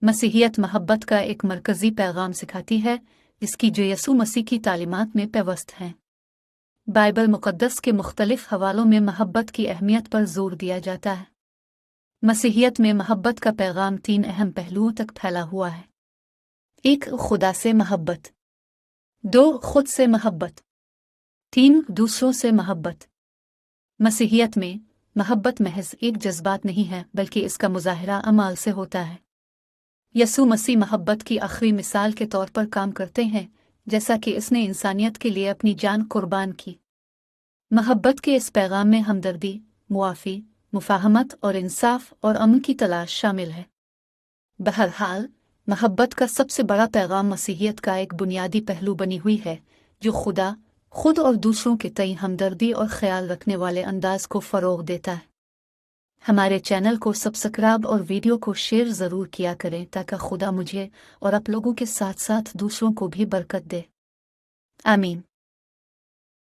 मसीहियत मोहब्बत का एक मरकज़ी पैगाम सिखाती है जिसकी जो यसू मसीह की तालीमात में पेवस्त हैं। बाइबल मुक़द्दस के मुख्तलिफ हवालों में मोहब्बत की अहमियत पर जोर दिया जाता है। मसीहियत में मोहब्बत का पैगाम 3 अहम पहलुओं तक फैला हुआ है। 1. खुदा से मोहब्बत। 2. खुद से मोहब्बत। 3. दूसरों से मोहब्बत। मसीहियत में मोहब्बत महज एक जज्बात नहीं है बल्कि इसका मुज़ाहिरा अमाल से होता है। यसू मसीह मोहब्बत की आखिरी मिसाल के तौर पर काम करते हैं, जैसा कि इसने इंसानियत के लिए अपनी जान कुर्बान की। मोहब्बत के इस पैगाम में हमदर्दी, मुआफ़ी, मुफाहमत और इंसाफ और अमन की तलाश शामिल है। बहरहाल, मोहब्बत का सबसे बड़ा पैगाम मसीहियत का एक बुनियादी पहलू बनी हुई है, जो खुदा, खुद और दूसरों के तय हमदर्दी और ख्याल रखने वाले अंदाज को फ़रोग़ देता है। हमारे चैनल को सब्सक्राइब और वीडियो को शेयर ज़रूर किया करें ताकि खुदा मुझे और आप लोगों के साथ साथ दूसरों को भी बरकत दे। आमीन।